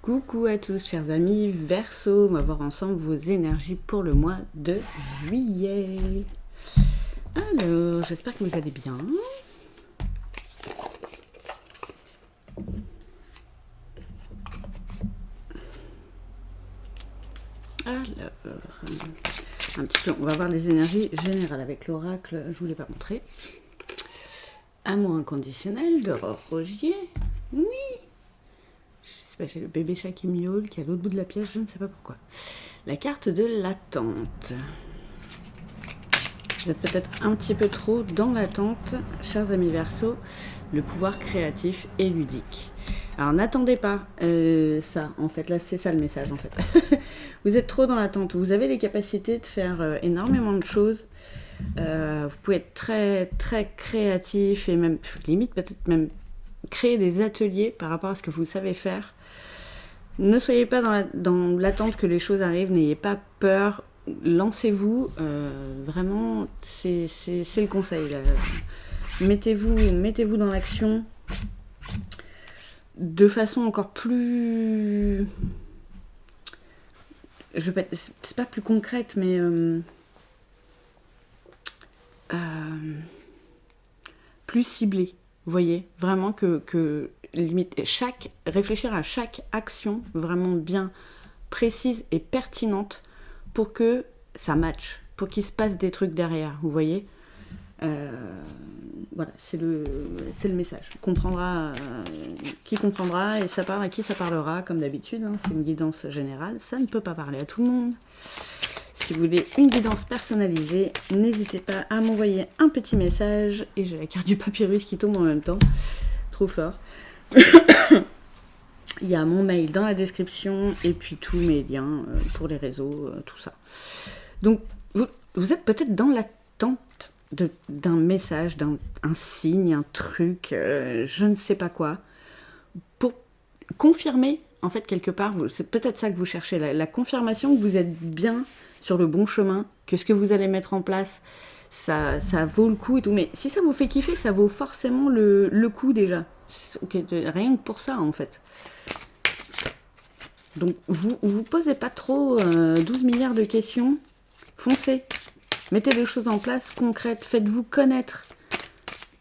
Coucou à tous chers amis Verseau, on va voir ensemble vos énergies pour le mois de juillet. Alors, j'espère que vous allez bien. Alors, un petit peu, on va voir les énergies générales avec l'oracle, je ne vous l'ai pas montré. Amour inconditionnel d'Aurore Rogier. Oui. J'ai le bébé chat qui miaule, qui est à l'autre bout de la pièce, je ne sais pas pourquoi. La carte de l'attente. Vous êtes peut-être un petit peu trop dans l'attente, chers amis Verseau, le pouvoir créatif et ludique. Alors n'attendez pas ça, en fait, là c'est ça le message en fait. Vous êtes trop dans l'attente, vous avez les capacités de faire énormément de choses. Vous pouvez être très très créatif et même, limite peut-être même créer des ateliers par rapport à ce que vous savez faire. Ne soyez pas dans l'attente que les choses arrivent, n'ayez pas peur, lancez-vous, vraiment, c'est le conseil. Là. Mettez-vous dans l'action de façon encore plus... c'est pas plus concrète, mais... plus ciblée. Vous voyez, vraiment que limite réfléchir à chaque action vraiment bien précise et pertinente pour que ça matche, pour qu'il se passe des trucs derrière, vous voyez. Voilà, c'est le message. Qui comprendra et ça parle à qui ça parlera, comme d'habitude, hein, c'est une guidance générale, ça ne peut pas parler à tout le monde. Si vous voulez une guidance personnalisée, n'hésitez pas à m'envoyer un petit message. Et j'ai la carte du papyrus qui tombe en même temps. Trop fort. Il y a mon mail dans la description et puis tous mes liens pour les réseaux, tout ça. Donc, vous êtes peut-être dans l'attente d'un message, d'un signe, un truc, je ne sais pas quoi, pour confirmer, en fait, quelque part, c'est peut-être ça que vous cherchez, la confirmation que vous êtes bien sur le bon chemin, que ce que vous allez mettre en place, ça vaut le coup et tout. Mais si ça vous fait kiffer, ça vaut forcément le coup déjà. Rien que pour ça, en fait. Donc, vous posez pas trop 12 milliards de questions. Foncez. Mettez des choses en place concrètes. Faites-vous connaître.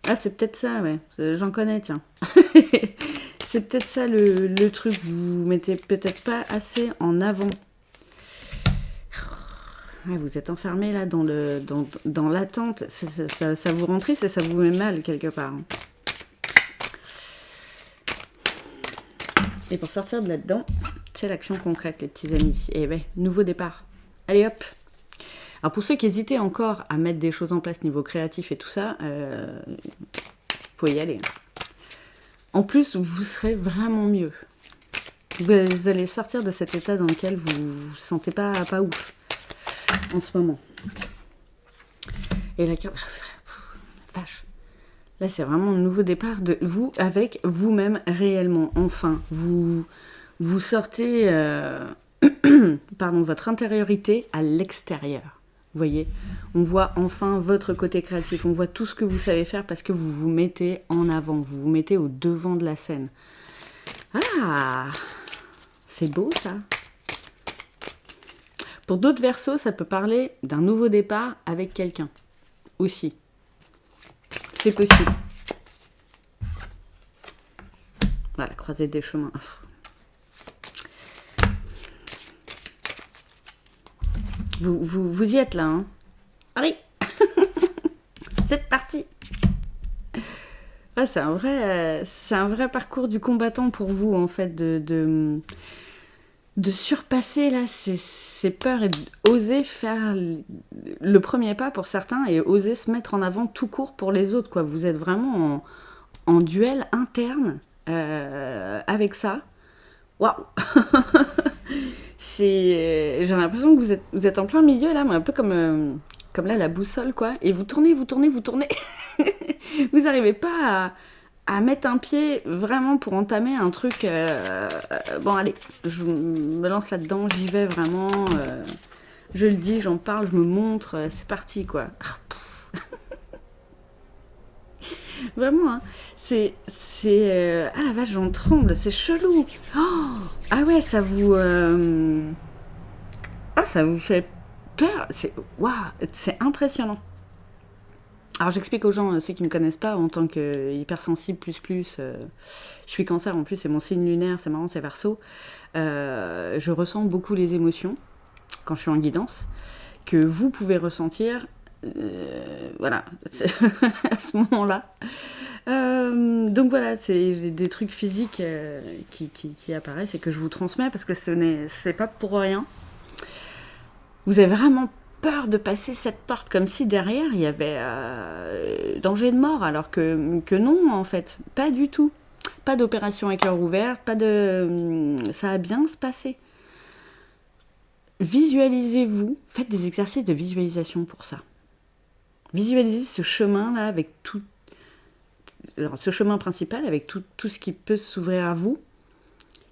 Ah, c'est peut-être ça, ouais. J'en connais, tiens. C'est peut-être ça le truc. Vous mettez peut-être pas assez en avant. Ouais, vous êtes enfermé là dans l'attente. Ça vous rend triste et ça vous met mal quelque part. Et pour sortir de là-dedans, c'est l'action concrète, les petits amis. Et ouais, nouveau départ. Allez hop. Alors pour ceux qui hésitaient encore à mettre des choses en place niveau créatif et tout ça, vous pouvez y aller. En plus, vous serez vraiment mieux. Vous allez sortir de cet état dans lequel vous vous sentez pas ouf en ce moment. Et la carte... Vache. Là, c'est vraiment un nouveau départ de vous avec vous-même réellement. Enfin, vous sortez votre intériorité à l'extérieur. Vous voyez, on voit enfin votre côté créatif. On voit tout ce que vous savez faire parce que vous vous mettez en avant. Vous vous mettez au devant de la scène. Ah, c'est beau ça. Pour d'autres Verseaux, ça peut parler d'un nouveau départ avec quelqu'un aussi. C'est possible. Voilà, croisée des chemins. Vous y êtes là, hein? Allez. C'est parti. Ah, c'est un vrai parcours du combattant pour vous, en fait, de surpasser là ces peurs et d'oser faire le premier pas pour certains et oser se mettre en avant tout court pour les autres, quoi. Vous êtes vraiment en duel interne avec ça. Waouh. J'ai l'impression que vous êtes en plein milieu là, mais un peu comme là la boussole, quoi. Et vous tournez. Vous n'arrivez pas à mettre un pied vraiment pour entamer un truc. Bon, allez, je me lance là-dedans, j'y vais vraiment. Je le dis, j'en parle, je me montre, c'est parti, quoi. Vraiment, hein, c'est c'est... Ah la vache, j'en tremble, c'est chelou. Oh, ah ouais, ça vous... Ah, ça vous fait peur. C'est... Waouh, c'est impressionnant. Alors j'explique aux gens, ceux qui ne me connaissent pas, en tant que hypersensible je suis cancer en plus, c'est mon signe lunaire, c'est marrant, c'est Verseau. Je ressens beaucoup les émotions quand je suis en guidance, que vous pouvez ressentir, voilà, à ce moment-là. Donc voilà, j'ai des trucs physiques qui apparaissent et que je vous transmets parce que c'est pas pour rien. Vous avez vraiment peur de passer cette porte, comme si derrière il y avait danger de mort, alors que non, en fait, pas du tout. Pas d'opération à cœur ouvert, ça va bien se passer. Visualisez-vous, faites des exercices de visualisation pour ça. Visualisez ce chemin-là avec tout. Alors, ce chemin principal avec tout ce qui peut s'ouvrir à vous.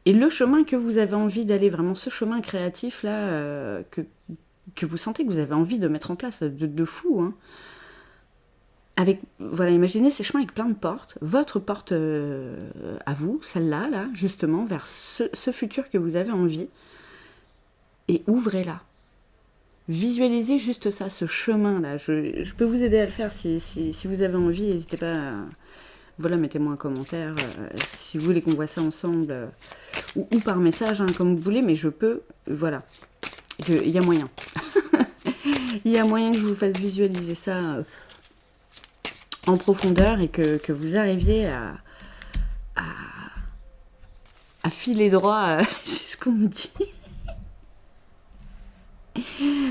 Et le chemin que vous avez envie d'aller, vraiment ce chemin créatif là, que vous sentez que vous avez envie de mettre en place, de fou, hein. Voilà, imaginez ces chemins avec plein de portes, votre porte à vous, celle-là, là, justement, vers ce futur que vous avez envie, et ouvrez-la. Visualisez juste ça, ce chemin-là. Je peux vous aider à le faire si vous avez envie, n'hésitez pas voilà, mettez-moi un commentaire si vous voulez qu'on voit ça ensemble, ou par message, hein, comme vous voulez, mais je peux, voilà, il y a moyen. Il y a moyen que je vous fasse visualiser ça en profondeur et que vous arriviez à filer droit, c'est ce qu'on me dit.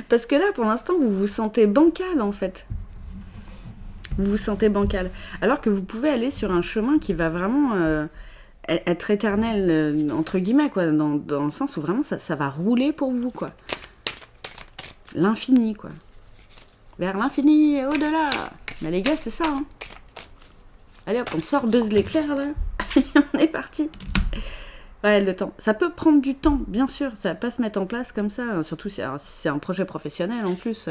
Parce que là, pour l'instant, vous vous sentez bancal, en fait. Vous vous sentez bancal. Alors que vous pouvez aller sur un chemin qui va vraiment être éternel, entre guillemets, quoi, dans le sens où vraiment ça va rouler pour vous, quoi. L'infini, quoi. Vers l'infini et au-delà. Mais les gars, c'est ça, hein. Allez hop, on sort Buzz l'éclair, là. On est parti. Ouais, le temps. Ça peut prendre du temps, bien sûr. Ça va pas se mettre en place comme ça. Surtout si c'est un projet professionnel, en plus.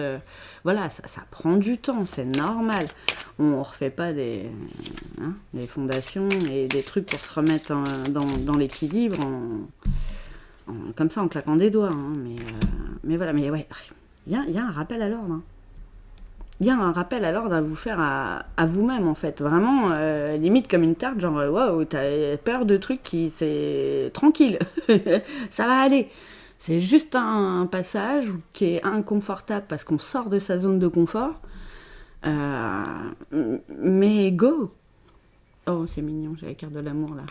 Voilà, ça prend du temps, c'est normal. On refait pas des fondations et des trucs pour se remettre dans l'équilibre comme ça, en claquant des doigts. Hein. Mais voilà, mais ouais, il y a un rappel à l'ordre, hein. Il y a un rappel à l'ordre à vous faire à vous-même, en fait. Vraiment, limite comme une tarte, genre, waouh, t'as peur de trucs c'est tranquille, ça va aller. C'est juste un passage qui est inconfortable parce qu'on sort de sa zone de confort. Mais go! Oh, c'est mignon, j'ai la carte de l'amour, là.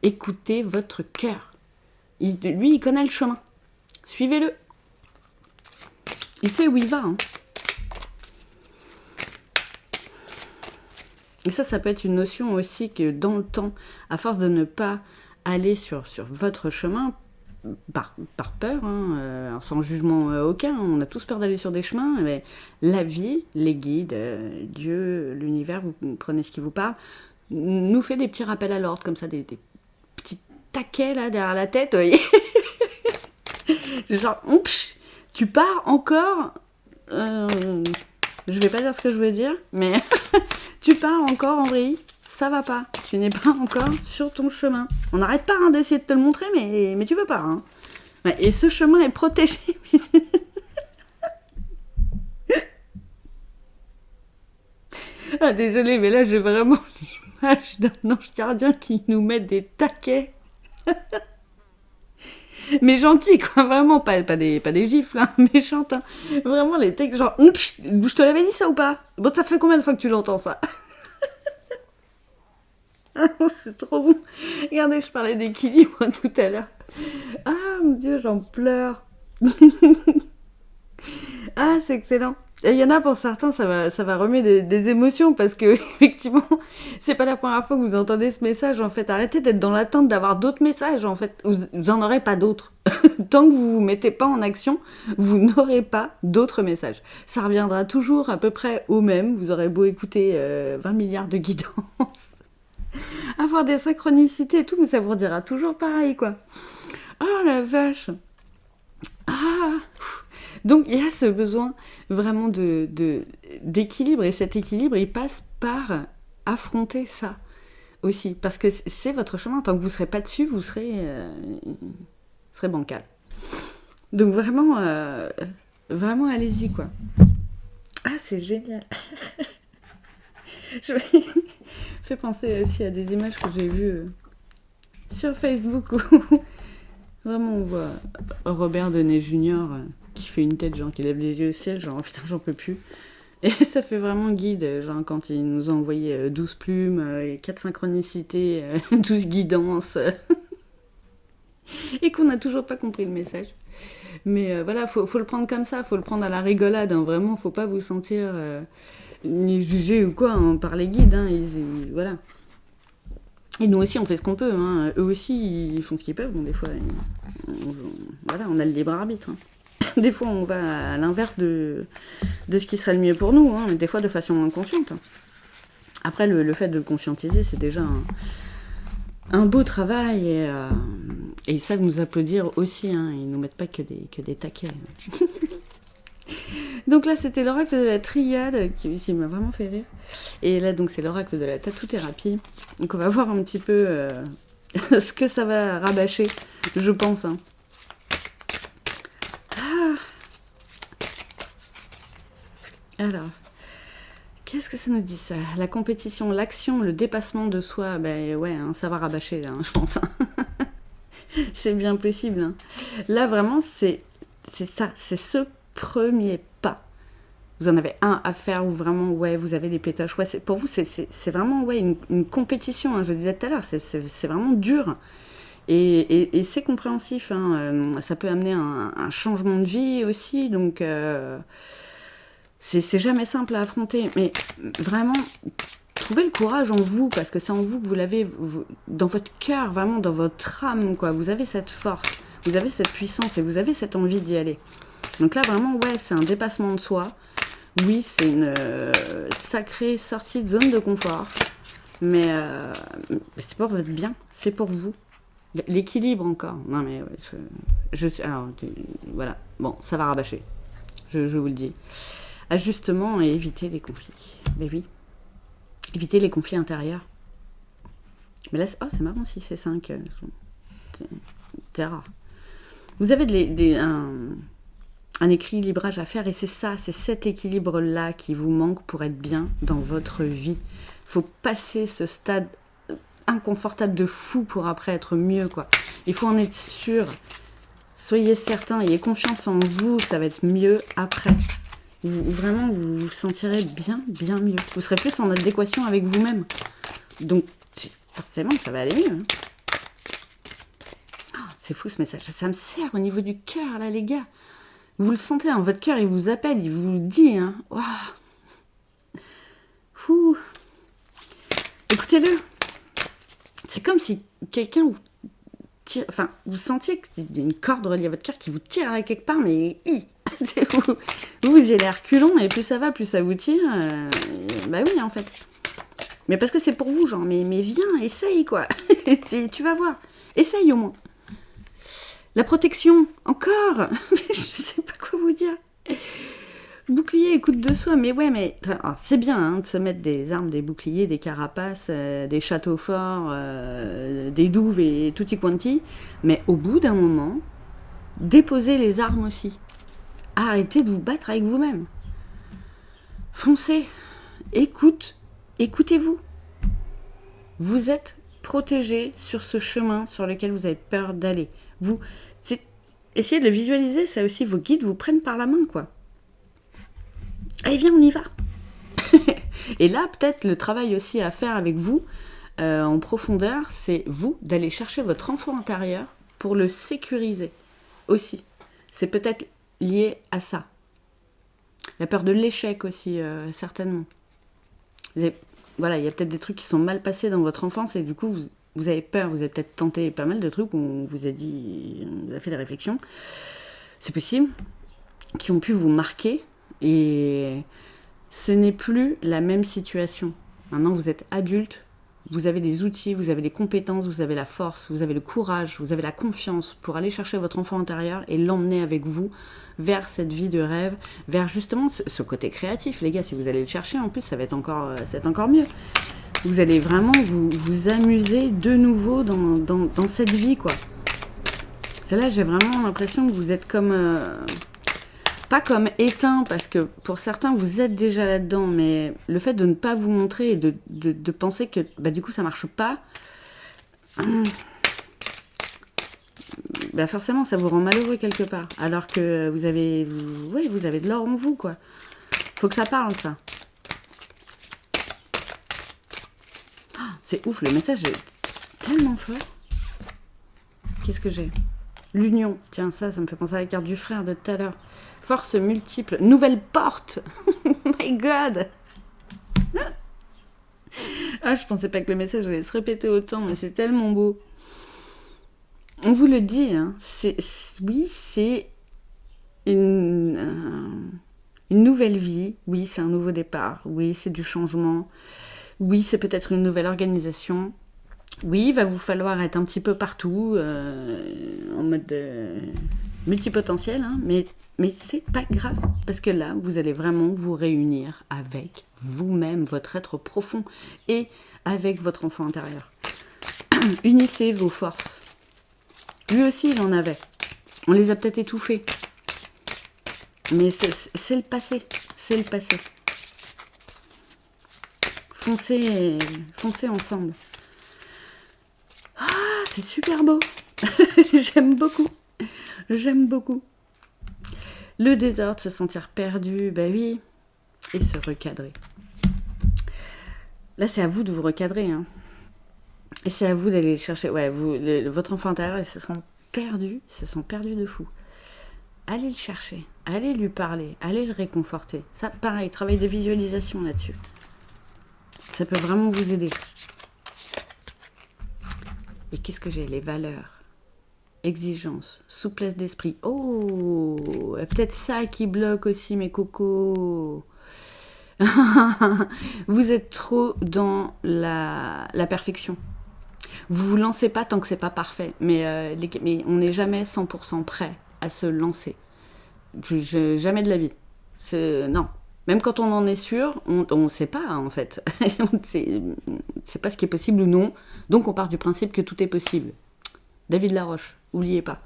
Écoutez votre cœur. Lui, il connaît le chemin. Suivez-le. Il sait où il va, hein. Et ça peut être une notion aussi que dans le temps, à force de ne pas aller sur votre chemin, par peur, hein, sans jugement aucun, on a tous peur d'aller sur des chemins, mais la vie, les guides, Dieu, l'univers, vous prenez ce qui vous parle, nous fait des petits rappels à l'ordre, comme ça, des petits taquets là derrière la tête, vous voyez. C'est genre, tu pars encore, je vais pas dire ce que je veux dire, mais... Tu pars encore en vrille, ça va pas. Tu n'es pas encore sur ton chemin. On n'arrête pas d'essayer de te le montrer, mais tu veux pas. Hein. Ouais, et ce chemin est protégé. Ah, désolé, mais là j'ai vraiment l'image d'un ange gardien qui nous met des taquets. Mais gentils, quoi, vraiment, pas des gifles, hein, méchantes, hein. Vraiment les textes, genre, je te l'avais dit ça ou pas? Bon, ça fait combien de fois que tu l'entends, ça? C'est trop bon. Regardez, je parlais d'équilibre tout à l'heure. Ah, mon Dieu, j'en pleure. Ah, c'est excellent. Et il y en a pour certains, ça va remuer des émotions parce que effectivement, c'est pas la première fois que vous entendez ce message. En fait, arrêtez d'être dans l'attente d'avoir d'autres messages. En fait, vous en aurez pas d'autres. Tant que vous vous mettez pas en action, vous n'aurez pas d'autres messages. Ça reviendra toujours à peu près au même. Vous aurez beau écouter 20 milliards de guidances, avoir des synchronicités et tout, mais ça vous redira toujours pareil, quoi. Oh la vache. Ah. Donc il y a ce besoin vraiment d'équilibre, et cet équilibre il passe par affronter ça. aussi, parce que c'est votre chemin. Tant que vous ne serez pas dessus, vous serez bancal. Donc vraiment allez-y, quoi. Ah, c'est génial. Je me fais penser aussi à des images que j'ai vues sur Facebook où vraiment on voit Robert Downey Jr. Qui fait une tête, genre qui lève les yeux au ciel, genre putain j'en peux plus. Et ça fait vraiment guide, genre quand il nous a envoyé 12 plumes, 4 synchronicités, 12 guidances, et qu'on n'a toujours pas compris le message. Mais voilà, faut le prendre comme ça, faut le prendre à la rigolade, hein, vraiment, faut pas vous sentir ni jugé ou quoi hein, par les guides, hein, voilà. Et nous aussi on fait ce qu'on peut, hein. Eux aussi ils font ce qu'ils peuvent, bon des fois, voilà, on a le libre arbitre. Hein. Des fois, on va à l'inverse de ce qui serait le mieux pour nous, hein, mais des fois de façon inconsciente. Après, le fait de le conscientiser, c'est déjà un beau travail, et ils savent nous applaudir aussi, hein, ils nous mettent pas que des taquets. Donc là, c'était l'oracle de la triade qui m'a vraiment fait rire. Et là, donc, c'est l'oracle de la tatou-thérapie. Donc, on va voir un petit peu ce que ça va rabâcher, je pense, hein. Alors, qu'est-ce que ça nous dit ça? La compétition, l'action, le dépassement de soi, ben ouais, hein, ça va rabâcher là, hein, je pense. Hein. C'est bien possible. Hein. Là vraiment, c'est ça, c'est ce premier pas. Vous en avez un à faire où vraiment, ouais, vous avez des pétoches. Ouais, pour vous, c'est vraiment ouais, une compétition. Hein, je le disais tout à l'heure, c'est vraiment dur. Et c'est compréhensif. Hein, ça peut amener un changement de vie aussi, donc. C'est jamais simple à affronter, mais vraiment, trouvez le courage en vous, parce que c'est en vous que vous l'avez, dans votre cœur, vraiment dans votre âme, quoi. Vous avez cette force, vous avez cette puissance et vous avez cette envie d'y aller. Donc là, vraiment, ouais, c'est un dépassement de soi. Oui, c'est une sacrée sortie de zone de confort, mais c'est pour votre bien, c'est pour vous. L'équilibre encore. Non, mais ouais, alors, voilà, bon, ça va rabâcher, je vous le dis. Ajustement et éviter les conflits. Mais oui, éviter les conflits intérieurs. Mais là, c'est marrant si c'est 5. C'est rare. Vous avez un équilibrage à faire et c'est cet équilibre-là qui vous manque pour être bien dans votre vie. Il faut passer ce stade inconfortable de fou pour après être mieux, quoi. Il faut en être sûr. Soyez certain, ayez confiance en vous, ça va être mieux après. Vraiment, vous vous sentirez bien mieux. Vous serez plus en adéquation avec vous-même. Donc, forcément, ça va aller mieux. Hein. Oh, c'est fou ce message. Ça me sert au niveau du cœur, là, les gars. Vous le sentez, hein, votre cœur, il vous appelle, il vous le dit. Hein. Wow. Ouh. Écoutez-le. C'est comme si quelqu'un vous tire... Enfin, vous sentiez qu'il y a une corde reliée à votre cœur qui vous tire là quelque part, mais... vous y allez à reculons et plus ça va, plus ça vous tire. Bah oui, en fait. Mais parce que c'est pour vous, genre, mais viens, essaye, quoi. Tu vas voir. Essaye au moins. La protection, encore. Je sais pas quoi vous dire. Bouclier, écoute de soi, mais ouais, mais c'est bien hein, de se mettre des armes, des boucliers, des carapaces, des châteaux forts, des douves et tutti quanti. Mais au bout d'un moment, déposez les armes aussi. Arrêtez de vous battre avec vous-même. Foncez. Écoutez-vous. Vous êtes protégé sur ce chemin sur lequel vous avez peur d'aller. Essayez de le visualiser, ça aussi, vos guides vous prennent par la main, quoi. Allez, viens, on y va. Et là, peut-être, le travail aussi à faire avec vous, en profondeur, c'est vous, d'aller chercher votre enfant intérieur pour le sécuriser aussi. C'est peut-être lié à ça. La peur de l'échec aussi, certainement. Voilà, il y a peut-être des trucs qui sont mal passés dans votre enfance et du coup, vous avez peur. Vous avez peut-être tenté pas mal de trucs où on vous a dit, on vous a fait des réflexions. C'est possible. Qui ont pu vous marquer et ce n'est plus la même situation. Maintenant, vous êtes adulte. Vous avez des outils, vous avez des compétences, vous avez la force, vous avez le courage, vous avez la confiance pour aller chercher votre enfant intérieur et l'emmener avec vous vers cette vie de rêve, vers justement ce côté créatif. Les gars, si vous allez le chercher, en plus, ça va être encore mieux. Vous allez vraiment vous amuser de nouveau dans cette vie, quoi. C'est là, j'ai vraiment l'impression que vous êtes comme... pas comme éteint, parce que pour certains, vous êtes déjà là-dedans, mais le fait de ne pas vous montrer et de penser que bah, du coup, ça marche pas, bah forcément, ça vous rend malheureux quelque part. Alors que vous avez de l'or en vous, quoi. Faut que ça parle, ça. Oh, c'est ouf, le message est tellement fort. Qu'est-ce que j'ai? L'union. Tiens, ça me fait penser à la carte du frère de tout à l'heure. Force multiple. Nouvelle porte. My God. Ah, je pensais pas que le message allait se répéter autant, mais c'est tellement beau. On vous le dit, hein, oui, c'est une nouvelle vie, oui, c'est un nouveau départ, oui, c'est du changement, oui, c'est peut-être une nouvelle organisation, oui, il va vous falloir être un petit peu partout, en mode multipotentiel, hein, mais c'est pas grave, parce que là, vous allez vraiment vous réunir avec vous-même, votre être profond, et avec votre enfant intérieur. Unissez vos forces. Lui aussi, il en avait. On les a peut-être étouffés. Mais c'est le passé. C'est le passé. Foncez ensemble. Ah, c'est super beau. J'aime beaucoup. J'aime beaucoup. Le désordre, se sentir perdu, bah oui. Et se recadrer. Là, c'est à vous de vous recadrer, hein. Et c'est à vous d'aller chercher. Ouais, votre enfant intérieur, ils se sont perdus de fou. Allez le chercher, allez lui parler, allez le réconforter. Ça, pareil, travail de visualisation là-dessus. Ça peut vraiment vous aider. Et qu'est-ce que j'ai? Les valeurs, exigence, souplesse d'esprit. Oh, peut-être ça qui bloque aussi mes cocos. Vous êtes trop dans la perfection. Vous vous lancez pas tant que c'est pas parfait, mais on n'est jamais 100% prêt à se lancer. Jamais de la vie. Non. Même quand on en est sûr, on ne sait pas en fait. C'est pas ce qui est possible ou non. Donc on part du principe que tout est possible. David Laroche, n'oubliez pas.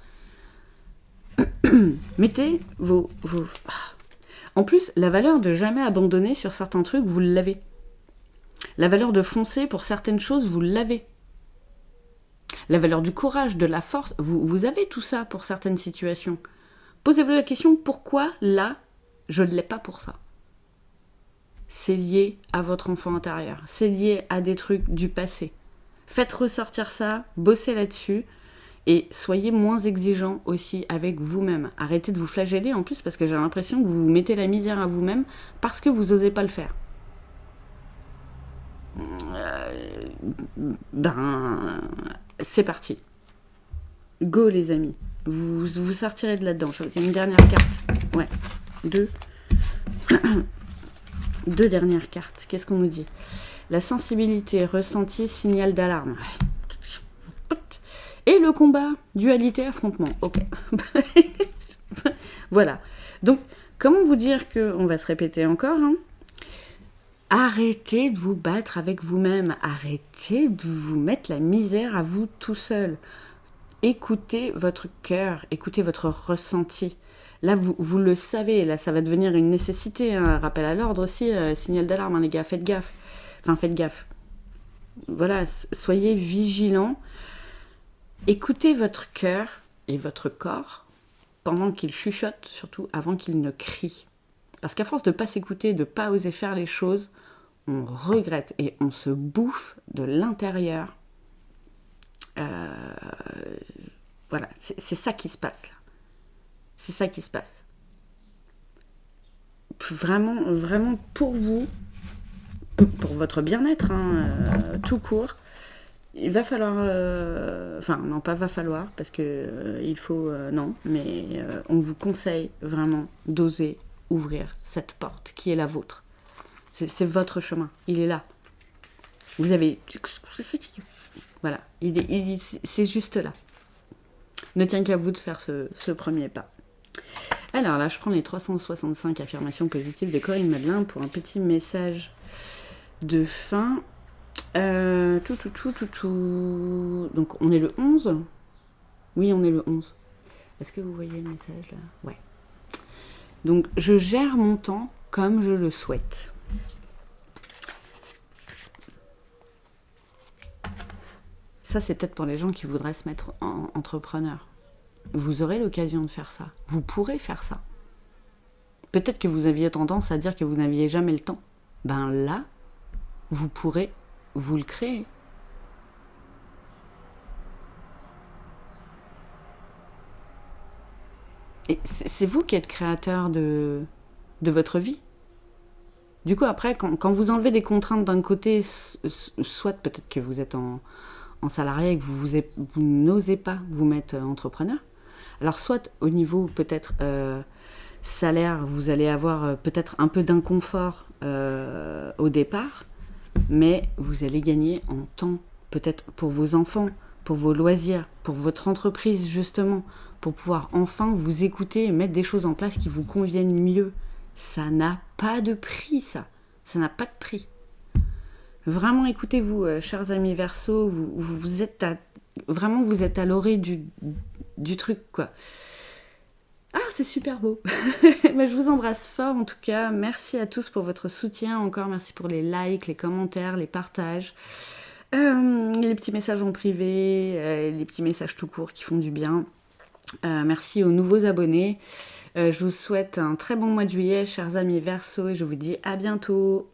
Mettez vos... En plus, la valeur de jamais abandonner sur certains trucs, vous l'avez. La valeur de foncer pour certaines choses, vous l'avez. La valeur du courage, de la force, vous avez tout ça pour certaines situations. Posez-vous la question, pourquoi là, je ne l'ai pas pour ça? C'est lié à votre enfant intérieur, c'est lié à des trucs du passé. Faites ressortir ça, bossez là-dessus, et soyez moins exigeants aussi avec vous-même. Arrêtez de vous flageller en plus, parce que j'ai l'impression que vous vous mettez la misère à vous-même parce que vous n'osez pas le faire. C'est parti. Go les amis. Vous sortirez de là-dedans. Je vais une dernière carte. Ouais. Deux dernières cartes. Qu'est-ce qu'on nous dit? La sensibilité, ressenti, signal d'alarme. Et le combat, dualité, affrontement. Ok. Voilà. Donc, comment vous dire qu'on va se répéter encore, hein? Arrêtez de vous battre avec vous-même. Arrêtez de vous mettre la misère à vous tout seul. Écoutez votre cœur, écoutez votre ressenti. Là, vous le savez, là, ça va devenir une nécessité. Hein. Rappel à l'ordre aussi, signal d'alarme, hein, les gars, faites gaffe. Enfin, faites gaffe. Voilà, soyez vigilants. Écoutez votre cœur et votre corps pendant qu'il chuchote, surtout avant qu'il ne crie. Parce qu'à force de ne pas s'écouter, de ne pas oser faire les choses, on regrette et on se bouffe de l'intérieur. Voilà, c'est ça qui se passe là. C'est ça qui se passe. Vraiment, vraiment pour vous, pour votre bien-être, hein, tout court, il va falloir... Enfin, non, pas va falloir, parce que il faut... non, mais on vous conseille vraiment d'oser ouvrir cette porte qui est la vôtre. C'est votre chemin, il est là. Vous avez... Voilà, c'est juste là. Ne tient qu'à vous de faire ce premier pas. Alors là, je prends les 365 affirmations positives de Corinne Madelin pour un petit message de fin. Donc, on est le 11. Oui, on est le 11. Est-ce que vous voyez le message là? Ouais. Donc, je gère mon temps comme je le souhaite. Ça, c'est peut-être pour les gens qui voudraient se mettre en entrepreneur. Vous aurez l'occasion de faire ça. Vous pourrez faire ça. Peut-être que vous aviez tendance à dire que vous n'aviez jamais le temps. Ben là, vous pourrez vous le créer. Et c'est vous qui êtes créateur de votre vie. Du coup, après, quand vous enlevez des contraintes d'un côté, soit peut-être que vous êtes en salarié et que vous n'osez pas vous mettre entrepreneur, alors soit au niveau peut-être salaire, vous allez avoir peut-être un peu d'inconfort au départ, mais vous allez gagner en temps, peut-être pour vos enfants, pour vos loisirs, pour votre entreprise justement, pour pouvoir enfin vous écouter et mettre des choses en place qui vous conviennent mieux. Ça n'a pas de prix, ça. Ça n'a pas de prix. Vraiment, écoutez-vous, chers amis Verseau, vous êtes vraiment, vous êtes à l'orée du truc, quoi. Ah, c'est super beau. Mais je vous embrasse fort, en tout cas. Merci à tous pour votre soutien. Encore, merci pour les likes, les commentaires, les partages. Les petits messages en privé, les petits messages tout court qui font du bien. Merci aux nouveaux abonnés. Je vous souhaite un très bon mois de juillet, chers amis Verseau, et je vous dis à bientôt.